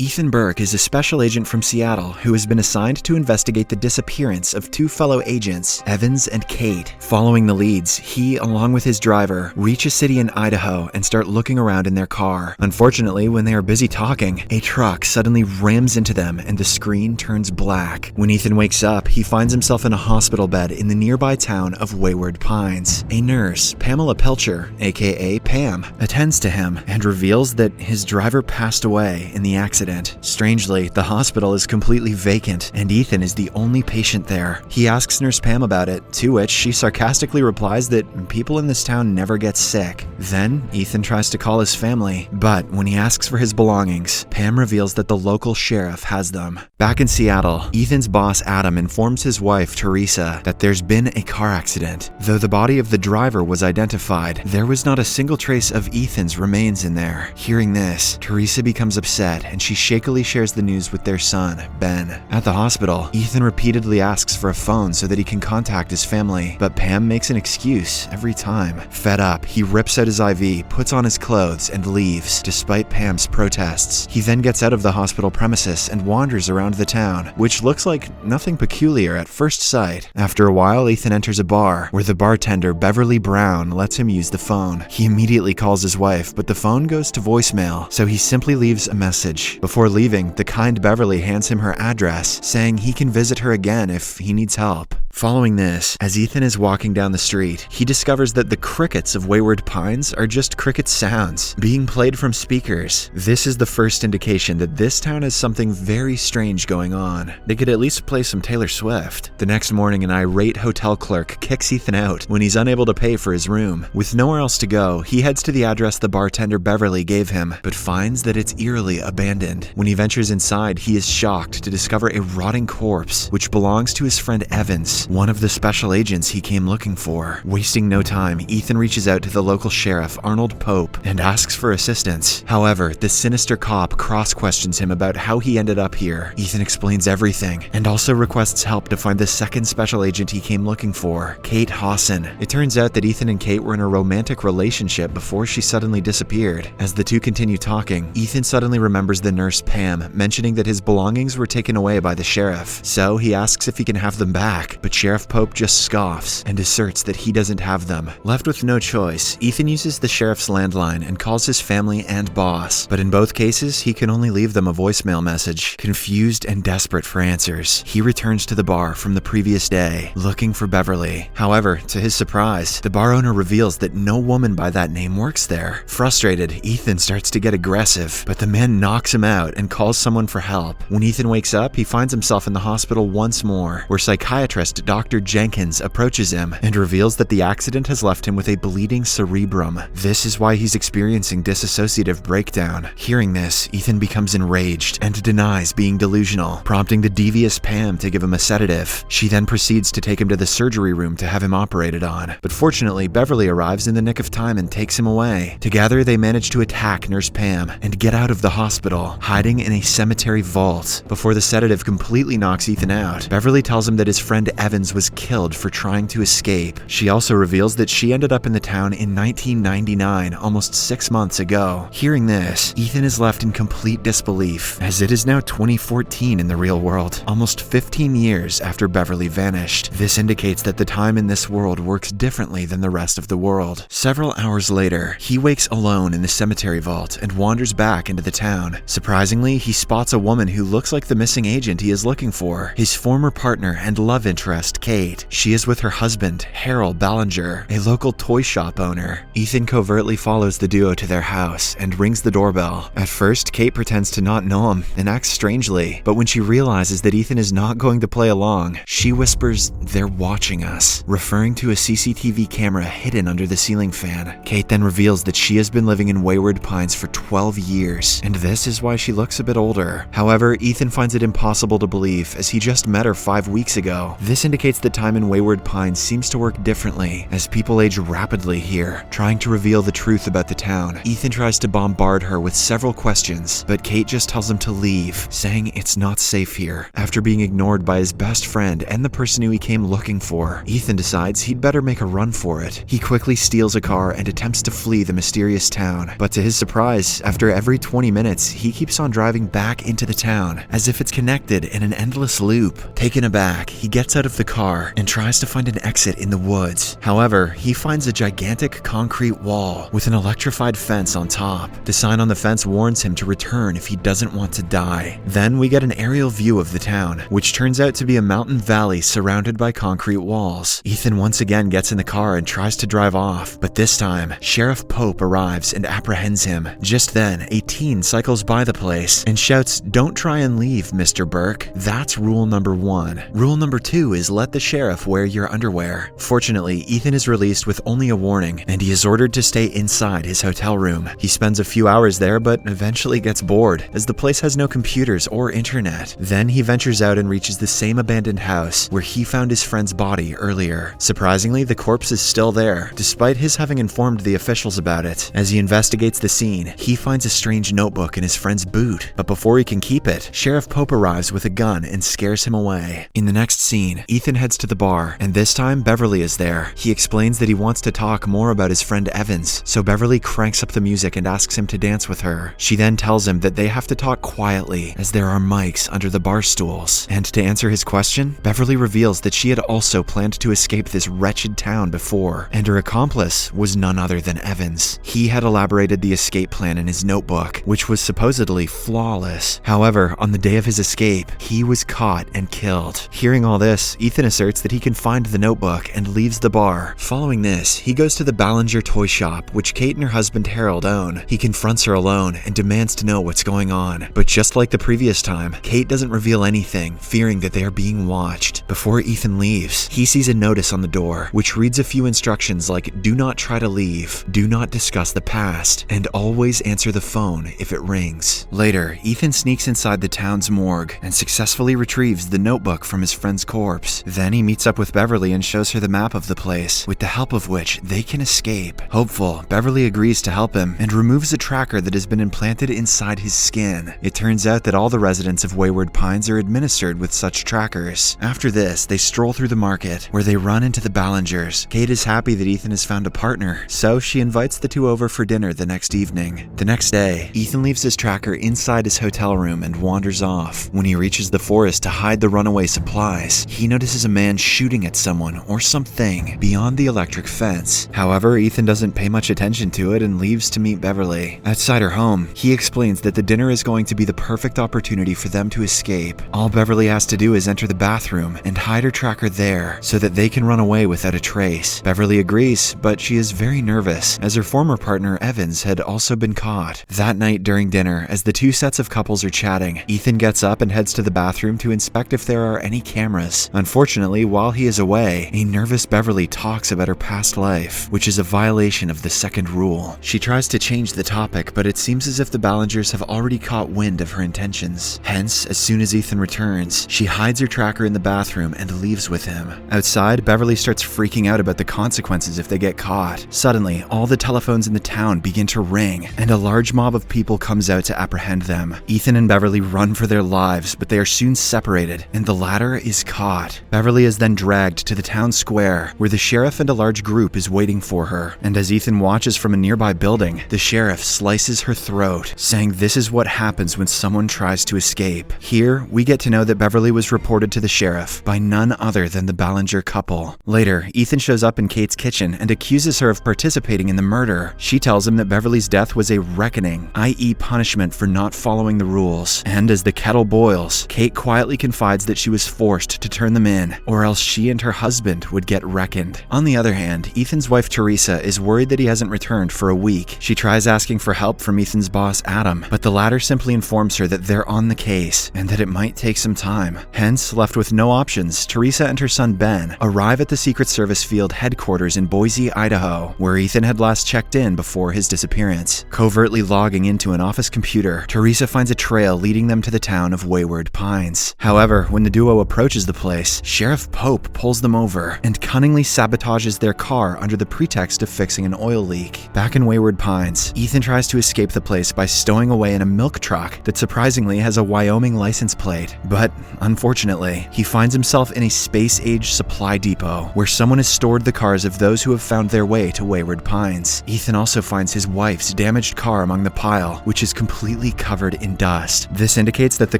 Ethan Burke is a special agent from Seattle who has been assigned to investigate the disappearance of two fellow agents, Evans and Kate. Following the leads, he, along with his driver, reach a city in Idaho and start looking around in their car. Unfortunately, when they are busy talking, a truck suddenly rams into them and the screen turns black. When Ethan wakes up, he finds himself in a hospital bed in the nearby town of Wayward Pines. A nurse, Pamela Pilcher, aka Pam, attends to him and reveals that his driver passed away in the accident. Strangely, the hospital is completely vacant and Ethan is the only patient there. He asks Nurse Pam about it, to which she sarcastically replies that people in this town never get sick. Then, Ethan tries to call his family, but when he asks for his belongings, Pam reveals that the local sheriff has them. Back in Seattle, Ethan's boss Adam informs his wife Teresa that there's been a car accident. Though the body of the driver was identified, there was not a single trace of Ethan's remains in there. Hearing this, Teresa becomes upset and she shakily shares the news with their son, Ben. At the hospital, Ethan repeatedly asks for a phone so that he can contact his family, but Pam makes an excuse every time. Fed up, he rips out his IV, puts on his clothes, and leaves, despite Pam's protests. He then gets out of the hospital premises and wanders around the town, which looks like nothing peculiar at first sight. After a while, Ethan enters a bar, where the bartender, Beverly Brown, lets him use the phone. He immediately calls his wife, but the phone goes to voicemail, so he simply leaves a message. Before leaving, the kind Beverly hands him her address, saying he can visit her again if he needs help. Following this, as Ethan is walking down the street, he discovers that the crickets of Wayward Pines are just cricket sounds being played from speakers. This is the first indication that this town has something very strange going on. They could at least play some Taylor Swift. The next morning, an irate hotel clerk kicks Ethan out when he's unable to pay for his room. With nowhere else to go, he heads to the address the bartender Beverly gave him, but finds that it's eerily abandoned. When he ventures inside, he is shocked to discover a rotting corpse, which belongs to his friend Evans, one of the special agents he came looking for. Wasting no time, Ethan reaches out to the local sheriff, Arnold Pope, and asks for assistance. However, the sinister cop cross-questions him about how he ended up here. Ethan explains everything, and also requests help to find the second special agent he came looking for, Kate Hawson. It turns out that Ethan and Kate were in a romantic relationship before she suddenly disappeared. As the two continue talking, Ethan suddenly remembers the nurse Pam mentioning that his belongings were taken away by the sheriff, so he asks if he can have them back, but Sheriff Pope just scoffs and asserts that he doesn't have them. Left with no choice, Ethan uses the sheriff's landline and calls his family and boss, but in both cases, he can only leave them a voicemail message. Confused and desperate for answers, he returns to the bar from the previous day, looking for Beverly. However, to his surprise, the bar owner reveals that no woman by that name works there. Frustrated, Ethan starts to get aggressive, but the man knocks him out and calls someone for help. When Ethan wakes up, he finds himself in the hospital once more, where psychiatrist Dr. Jenkins approaches him and reveals that the accident has left him with a bleeding cerebrum. This is why he's experiencing dissociative breakdown. Hearing this, Ethan becomes enraged and denies being delusional, prompting the devious Pam to give him a sedative. She then proceeds to take him to the surgery room to have him operated on. But fortunately, Beverly arrives in the nick of time and takes him away. Together, they manage to attack Nurse Pam and get out of the hospital, hiding in a cemetery vault. Before the sedative completely knocks Ethan out, Beverly tells him that his friend Evans was killed for trying to escape. She also reveals that she ended up in the town in 1999, almost 6 months ago. Hearing this, Ethan is left in complete disbelief, as it is now 2014 in the real world, almost 15 years after Beverly vanished. This indicates that the time in this world works differently than the rest of the world. Several hours later, he wakes alone in the cemetery vault and wanders back into the town. Surprisingly, he spots a woman who looks like the missing agent he is looking for, his former partner and love interest, Kate. She is with her husband, Harold Ballinger, a local toy shop owner. Ethan covertly follows the duo to their house and rings the doorbell. At first, Kate pretends to not know him and acts strangely, but when she realizes that Ethan is not going to play along, she whispers, "They're watching us," referring to a CCTV camera hidden under the ceiling fan. Kate then reveals that she has been living in Wayward Pines for 12 years, and this is why she looks a bit older. However, Ethan finds it impossible to believe, as he just met her 5 weeks ago. This indicates that time in Wayward Pines seems to work differently, as people age rapidly here. Trying to reveal the truth about the town, Ethan tries to bombard her with several questions, but Kate just tells him to leave, saying it's not safe here. After being ignored by his best friend and the person who he came looking for, Ethan decides he'd better make a run for it. He quickly steals a car and attempts to flee the mysterious town, but to his surprise, after every 20 minutes, he keeps on driving back into the town, as if it's connected in an endless loop. Taken aback, he gets out of the car and tries to find an exit in the woods. However, he finds a gigantic concrete wall with an electrified fence on top. The sign on the fence warns him to return if he doesn't want to die. Then we get an aerial view of the town, which turns out to be a mountain valley surrounded by concrete walls. Ethan once again gets in the car and tries to drive off, but this time, Sheriff Pope arrives and apprehends him. Just then, a teen cycles by the place and shouts, "Don't try and leave, Mr. Burke." That's rule number 1. Rule number 2 is let the sheriff wear your underwear. Fortunately, Ethan is released with only a warning, and he is ordered to stay inside his hotel room. He spends a few hours there, but eventually gets bored, as the place has no computers or internet. Then he ventures out and reaches the same abandoned house where he found his friend's body earlier. Surprisingly, the corpse is still there, despite his having informed the officials about it. As he investigates the scene, he finds a strange notebook in his friend's boot, but before he can keep it, Sheriff Pope arrives with a gun and scares him away. In the next scene, Ethan heads to the bar, and this time Beverly is there. He explains that he wants to talk more about his friend Evans, so Beverly cranks up the music and asks him to dance with her. She then tells him that they have to talk quietly, as there are mics under the bar stools. And to answer his question, Beverly reveals that she had also planned to escape this wretched town before, and her accomplice was none other than Evans. He had elaborated the escape plan in his notebook, which was supposedly flawless. However, on the day of his escape, he was caught and killed. Hearing all this, Ethan asserts that he can find the notebook and leaves the bar. Following this, he goes to the Ballinger toy shop, which Kate and her husband Harold own. He confronts her alone and demands to know what's going on. But just like the previous time, Kate doesn't reveal anything, fearing that they are being watched. Before Ethan leaves, he sees a notice on the door, which reads a few instructions like, "Do not try to leave, do not discuss the past, and always answer the phone if it rings." Later, Ethan sneaks inside the town's morgue and successfully retrieves the notebook from his friend's corpse. Then he meets up with Beverly and shows her the map of the place, with the help of which they can escape. Hopeful, Beverly agrees to help him and removes a tracker that has been implanted inside his skin. It turns out that all the residents of Wayward Pines are administered with such trackers. After this, they stroll through the market, where they run into the Ballingers. Kate is happy that Ethan has found a partner, so she invites the two over for dinner the next evening. The next day, Ethan leaves his tracker inside his hotel room and wanders off. When he reaches the forest to hide the runaway supplies, he notices a man shooting at someone or something beyond the electric fence. However, Ethan doesn't pay much attention to it and leaves to meet Beverly. Outside her home, he explains that the dinner is going to be the perfect opportunity for them to escape. All Beverly has to do is enter the bathroom and hide her tracker there so that they can run away without a trace. Beverly agrees, but she is very nervous as her former partner Evans had also been caught. That night during dinner, as the two sets of couples are chatting, Ethan gets up and heads to the bathroom to inspect if there are any cameras. Unfortunately, while he is away, a nervous Beverly talks about her past life, which is a violation of the second rule. She tries to change the topic, but it seems as if the Ballingers have already caught wind of her intentions. Hence, as soon as Ethan returns, she hides her tracker in the bathroom and leaves with him. Outside, Beverly starts freaking out about the consequences if they get caught. Suddenly, all the telephones in the town begin to ring, and a large mob of people comes out to apprehend them. Ethan and Beverly run for their lives, but they are soon separated, and the latter is caught. Beverly is then dragged to the town square, where the sheriff and a large group is waiting for her. And as Ethan watches from a nearby building, the sheriff slices her throat, saying this is what happens when someone tries to escape. Here, we get to know that Beverly was reported to the sheriff by none other than the Ballinger couple. Later, Ethan shows up in Kate's kitchen and accuses her of participating in the murder. She tells him that Beverly's death was a reckoning, i.e. punishment for not following the rules. And as the kettle boils, Kate quietly confides that she was forced to turn them in, or else she and her husband would get reckoned. On the other hand, Ethan's wife Teresa is worried that he hasn't returned for a week. She tries asking for help from Ethan's boss Adam, but the latter simply informs her that they're on the case and that it might take some time. Hence, left with no options, Teresa and her son Ben arrive at the Secret Service field headquarters in Boise, Idaho, where Ethan had last checked in before his disappearance. Covertly logging into an office computer, Teresa finds a trail leading them to the town of Wayward Pines. However, when the duo approaches the place, this, Sheriff Pope pulls them over and cunningly sabotages their car under the pretext of fixing an oil leak. Back in Wayward Pines, Ethan tries to escape the place by stowing away in a milk truck that surprisingly has a Wyoming license plate. But unfortunately, he finds himself in a space-age supply depot where someone has stored the cars of those who have found their way to Wayward Pines. Ethan also finds his wife's damaged car among the pile, which is completely covered in dust. This indicates that the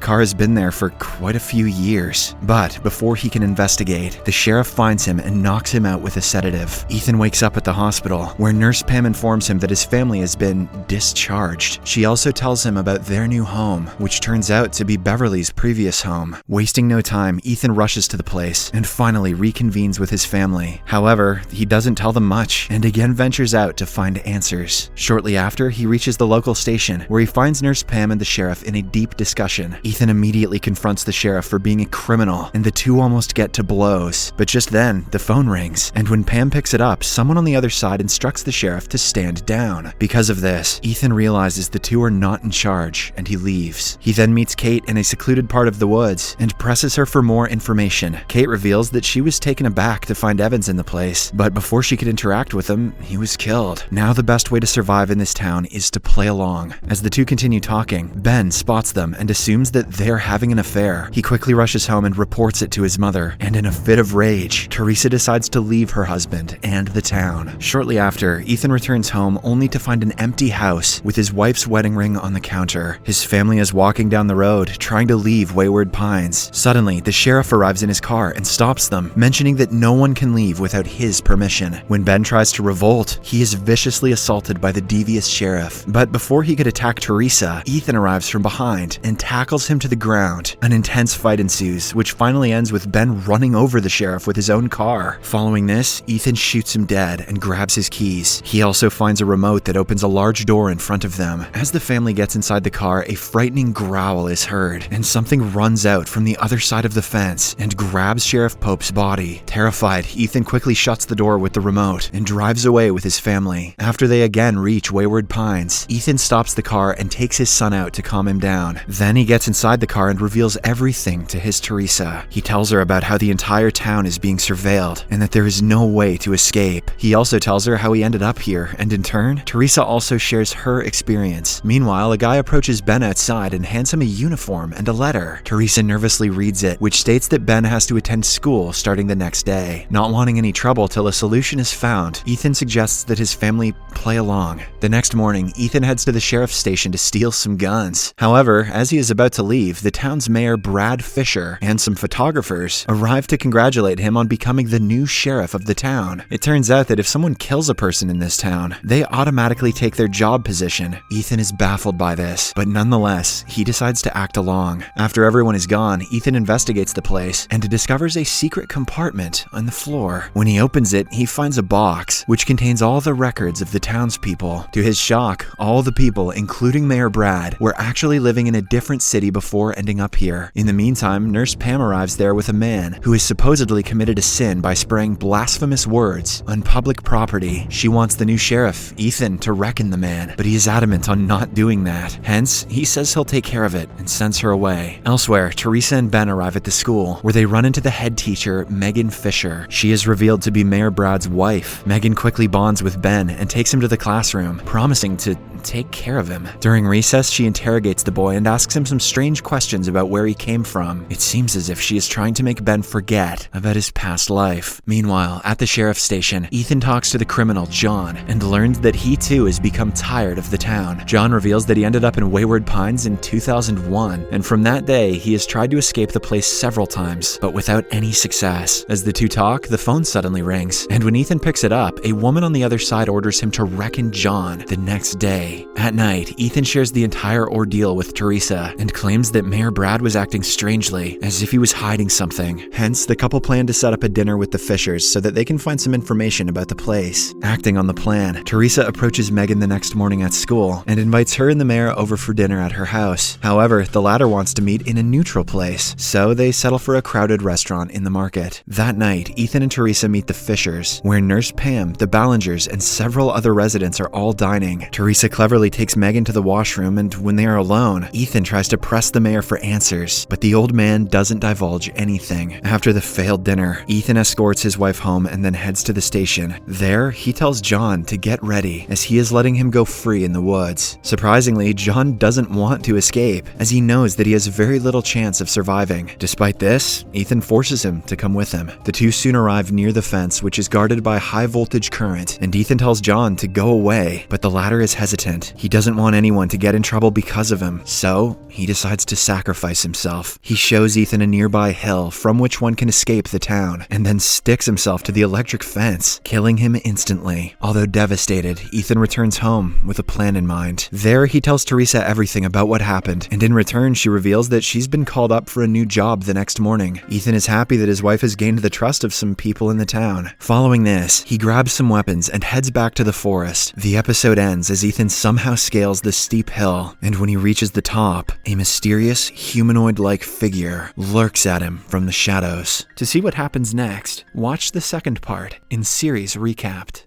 car has been there for quite a few years. But before he can investigate, the sheriff finds him and knocks him out with a sedative. Ethan wakes up at the hospital, where Nurse Pam informs him that his family has been discharged. She also tells him about their new home, which turns out to be Beverly's previous home. Wasting no time, Ethan rushes to the place and finally reconvenes with his family. However, he doesn't tell them much and again ventures out to find answers. Shortly after, he reaches the local station, where he finds Nurse Pam and the sheriff in a deep discussion. Ethan immediately confronts the sheriff for being a criminal, and the two almost get to blows. But just then, the phone rings, and when Pam picks it up, someone on the other side instructs the sheriff to stand down. Because of this, Ethan realizes the two are not in charge, and he leaves. He then meets Kate in a secluded part of the woods and presses her for more information. Kate reveals that she was taken aback to find Evans in the place, but before she could interact with him, he was killed. Now the best way to survive in this town is to play along. As the two continue talking, Ben spots them and assumes that they're having an affair. He quickly rushes home and reports it to his mother, and in a fit of rage, Teresa decides to leave her husband and the town. Shortly after, Ethan returns home only to find an empty house with his wife's wedding ring on the counter. His family is walking down the road, trying to leave Wayward Pines. Suddenly, the sheriff arrives in his car and stops them, mentioning that no one can leave without his permission. When Ben tries to revolt, he is viciously assaulted by the devious sheriff. But before he could attack Teresa, Ethan arrives from behind and tackles him to the ground. An intense fight ensues, which finally ends with Ben running over the sheriff with his own car. Following this, Ethan shoots him dead and grabs his keys. He also finds a remote that opens a large door in front of them. As the family gets inside the car, a frightening growl is heard, and something runs out from the other side of the fence and grabs Sheriff Pope's body. Terrified, Ethan quickly shuts the door with the remote and drives away with his family. After they again reach Wayward Pines, Ethan stops the car and takes his son out to calm him down. Then he gets inside the car and reveals everything to his Teresa. He tells her about how the entire town is being surveilled and that there is no way to escape. He also tells her how he ended up here, and in turn, Teresa also shares her experience. Meanwhile, a guy approaches Ben outside and hands him a uniform and a letter. Teresa nervously reads it, which states that Ben has to attend school starting the next day. Not wanting any trouble till a solution is found, Ethan suggests that his family play along. The next morning, Ethan heads to the sheriff's station to steal some guns. However, as he is about to leave, the town's mayor Brad Fisher and some photographers arrive to congratulate him on becoming the new sheriff of the town. It turns out that if someone kills a person in this town, they automatically take their job position. Ethan is baffled by this, but nonetheless, he decides to act along. After everyone is gone, Ethan investigates the place and discovers a secret compartment on the floor. When he opens it, he finds a box which contains all the records of the townspeople. To his shock, all the people, including Mayor Brad, were actually living in a different city before ending up here. In the meantime, Nurse Pam arrives there with a man who has supposedly committed a sin by spraying blasphemous words on public property. She wants the new sheriff, Ethan, to reckon the man, but he is adamant on not doing that. Hence, he says he'll take care of it and sends her away. Elsewhere, Teresa and Ben arrive at the school, where they run into the head teacher, Megan Fisher. She is revealed to be Mayor Brad's wife. Megan quickly bonds with Ben and takes him to the classroom, promising to take care of him. During recess, she interrogates the boy and asks him some strange questions about where he came from. It seems as if she is trying to make Ben forget about his past life. Meanwhile, at the sheriff's station, Ethan talks to the criminal, John, and learns that he too has become tired of the town. John reveals that he ended up in Wayward Pines in 2001, and from that day, he has tried to escape the place several times, but without any success. As the two talk, the phone suddenly rings, and when Ethan picks it up, a woman on the other side orders him to reckon John the next day. At night, Ethan shares the entire ordeal with Teresa and claims that Mayor Brad was acting strangely, as if he was hiding something. Hence, the couple plan to set up a dinner with the Fishers so that they can find some information about the place. Acting on the plan, Teresa approaches Megan the next morning at school and invites her and the mayor over for dinner at her house. However, the latter wants to meet in a neutral place, so they settle for a crowded restaurant in the market. That night, Ethan and Teresa meet the Fishers, where Nurse Pam, the Ballingers, and several other residents are all dining. Teresa cleverly takes Megan to the washroom, and when they are alone, Ethan tries to press the mayor for answers, but the old man doesn't divulge anything. anything. After the failed dinner, Ethan escorts his wife home and then heads to the station. There, he tells John to get ready, as he is letting him go free in the woods. Surprisingly, John doesn't want to escape, as he knows that he has very little chance of surviving. Despite this, Ethan forces him to come with him. The two soon arrive near the fence, which is guarded by high voltage current, and Ethan tells John to go away, but the latter is hesitant. He doesn't want anyone to get in trouble because of him, so he decides to sacrifice himself. He shows Ethan a nearby hill from which one can escape the town, and then sticks himself to the electric fence, killing him instantly. Although devastated, Ethan returns home with a plan in mind. There, he tells Teresa everything about what happened, and in return, she reveals that she's been called up for a new job the next morning. Ethan is happy that his wife has gained the trust of some people in the town. Following this, he grabs some weapons and heads back to the forest. The episode ends as Ethan somehow scales the steep hill, and when he reaches the top, a mysterious humanoid-like figure lurks at him from the shadows. To see what happens next, watch the second part in Series Recapped.